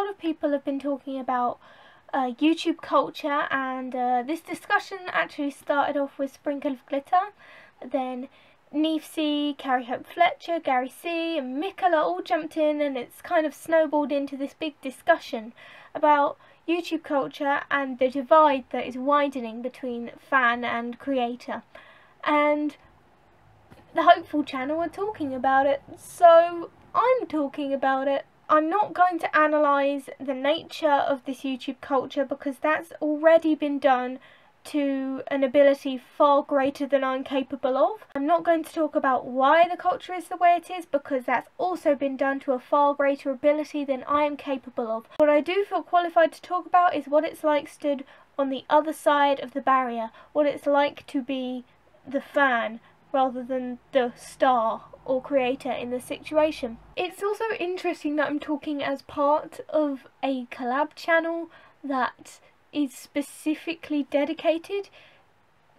lot of people have been talking about YouTube culture, and this discussion actually started off with Sprinkle of Glitter, then Neafcy, Carrie Hope Fletcher, Gary C and Mickeleh all jumped in, and it's kind of snowballed into this big discussion about YouTube culture and the divide that is widening between fan and creator. And the Hopeful channel are talking about it, so I'm talking about it. I'm not going to analyse the nature of this YouTube culture because that's already been done to an ability far greater than I'm capable of. I'm not going to talk about why the culture is the way it is because that's also been done to a far greater ability than I am capable of. What I do feel qualified to talk about is what it's like stood on the other side of the barrier, what it's like to be the fan rather than the star or creator in the situation. It's also interesting that I'm talking as part of a collab channel that is specifically dedicated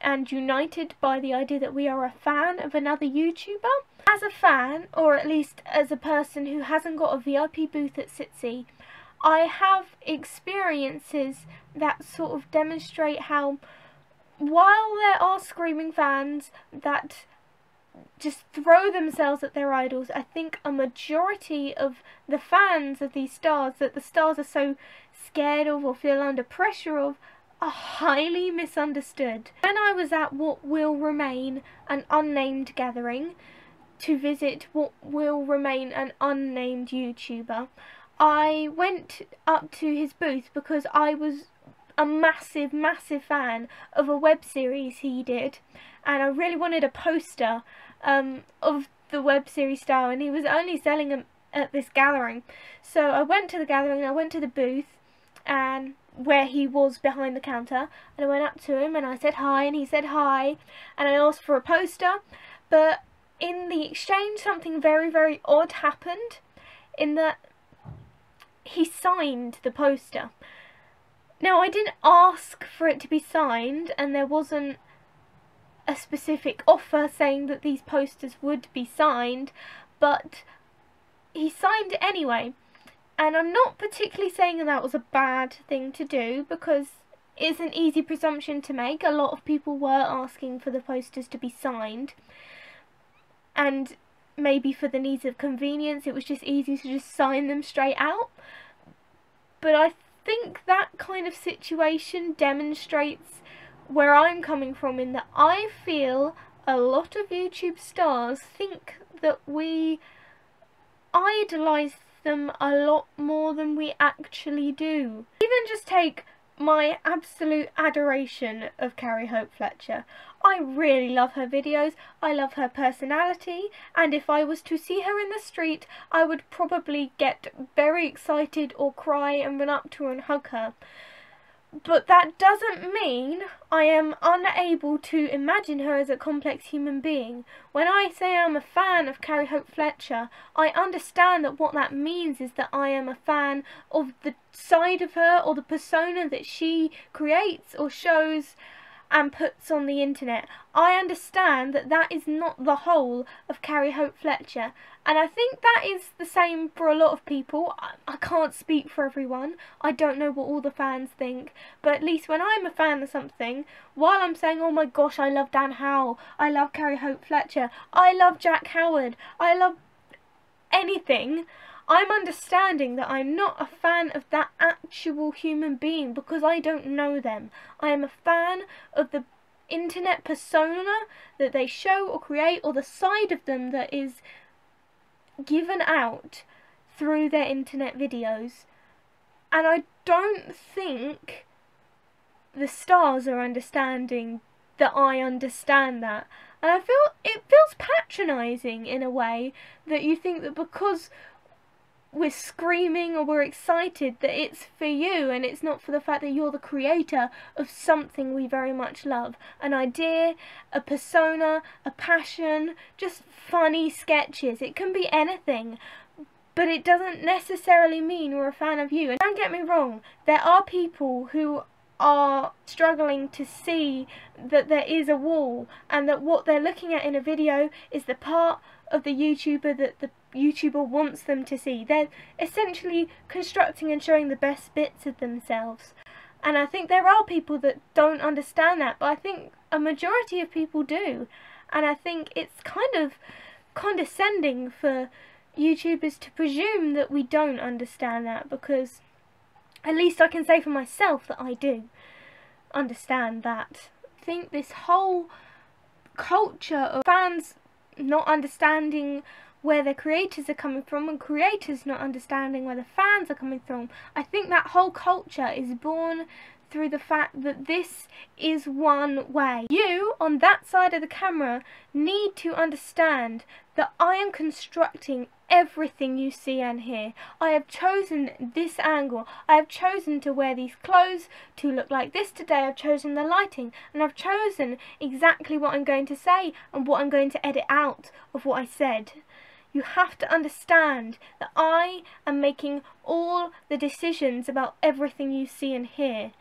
and united by the idea that we are a fan of another YouTuber. As a fan, or at least as a person who hasn't got a VIP booth at Sitsy, I have experiences that sort of demonstrate how, while there are screaming fans that just throw themselves at their idols, I think a majority of the fans of these stars that the stars are so scared of or feel under pressure of are highly misunderstood. When I was at what will remain an unnamed gathering to visit what will remain an unnamed YouTuber, I went up to his booth because I was a massive fan of a web series he did, and I really wanted a poster of the web series style, and he was only selling them at this gathering. So I went to the gathering, I went to the booth and where he was behind the counter, and I went up to him and I said hi, and he said hi, and I asked for a poster, but in the exchange something very odd happened, in that he signed the poster. Now, I didn't ask for it to be signed, and there wasn't a specific offer saying that these posters would be signed, but he signed it anyway. And I'm not particularly saying that was a bad thing to do, because it's an easy presumption to make. A lot of people were asking for the posters to be signed, and maybe for the needs of convenience it was just easy to just sign them straight out. But I think that kind of situation demonstrates where I'm coming from, in that I feel a lot of YouTube stars think that we idolise them a lot more than we actually do. Even just take my absolute adoration of Carrie Hope Fletcher. I really love her videos, I love her personality, and if I was to see her in the street I would probably get very excited or cry and run up to her and hug her. But that doesn't mean I am unable to imagine her as a complex human being. When I say I'm a fan of Carrie Hope Fletcher, I understand that what that means is that I am a fan of the side of her or the persona that she creates or shows and puts on the internet. I understand that that is not the whole of Carrie Hope Fletcher, and I think that is the same for a lot of people. I can't speak for everyone, I don't know what all the fans think, but at least when I'm a fan of something, while I'm saying, oh my gosh, I love Dan Howell, I love Carrie Hope Fletcher, I love Jack Howard, I love anything, I'm understanding that I'm not a fan of that actual human being because I don't know them. I am a fan of the internet persona that they show or create, or the side of them that is given out through their internet videos. And I don't think the stars are understanding that I understand that. And I feel it feels patronising in a way, that you think that because we're screaming or we're excited that it's for you and it's not for the fact that you're the creator of something we very much love. An idea, a persona, a passion, just funny sketches. It can be anything, but it doesn't necessarily mean we're a fan of you. And don't get me wrong, there are people who are struggling to see that there is a wall, and that what they're looking at in a video is the part of the YouTuber that the YouTuber wants them to see. They're essentially constructing and showing the best bits of themselves. And I think there are people that don't understand that, but I think a majority of people do. And I think it's kind of condescending for YouTubers to presume that we don't understand that, because at least I can say for myself that I do understand that. I think this whole culture of fans not understanding where their creators are coming from and creators not understanding where the fans are coming from, I think that whole culture is born through the fact that this is one way. You, on that side of the camera, need to understand that I am constructing everything you see and hear. I have chosen this angle. I have chosen to wear these clothes to look like this today. I've chosen the lighting, and I've chosen exactly what I'm going to say and what I'm going to edit out of what I said. You have to understand that I am making all the decisions about everything you see and hear.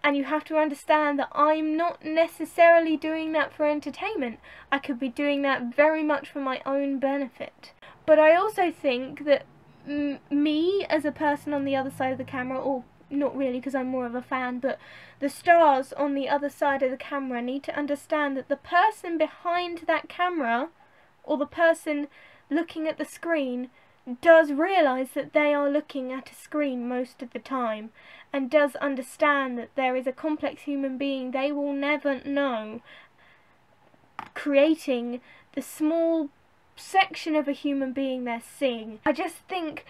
And you have to understand that I'm not necessarily doing that for entertainment. I could be doing that very much for my own benefit. But I also think that me as a person on the other side of the camera, or not really because I'm more of a fan, but the stars on the other side of the camera need to understand that the person behind that camera, or the person looking at the screen, does realise that they are looking at a screen most of the time, and does understand that there is a complex human being they will never know creating the small section of a human being they're seeing. I just think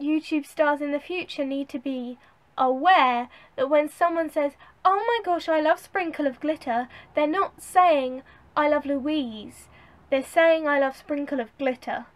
YouTube stars in the future need to be aware that when someone says, "Oh my gosh, I love Sprinkle of Glitter," they're not saying, "I love Louise." They're saying, "I love Sprinkle of Glitter."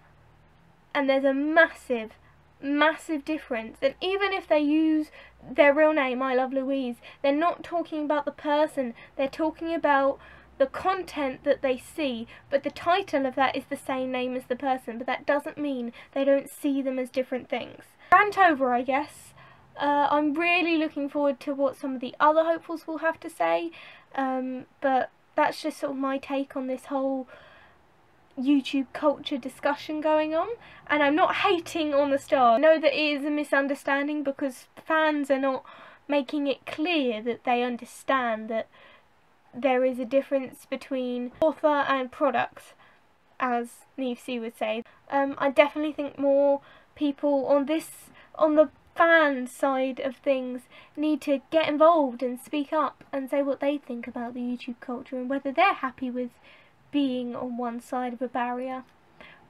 And there's a massive, massive difference. And even if they use their real name, "I love Louise," they're not talking about the person. They're talking about the content that they see, but the title of that is the same name as the person, but that doesn't mean they don't see them as different things. Rant over, I guess. I'm really looking forward to what some of the other hopefuls will have to say, but that's just sort of my take on this whole YouTube culture discussion going on. And I'm not hating on the stars. I know that it is a misunderstanding because fans are not making it clear that they understand that there is a difference between author and product, as Neafcy would say. I definitely think more people on the fan side of things need to get involved and speak up and say what they think about the YouTube culture and whether they're happy with being on one side of a barrier,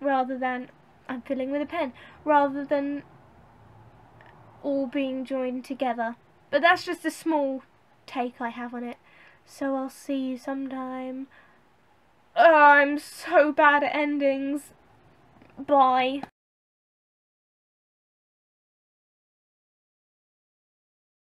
rather than, I'm filling with a pen, rather than all being joined together. But that's just a small take I have on it. So I'll see you sometime. I'm so bad at endings. Bye.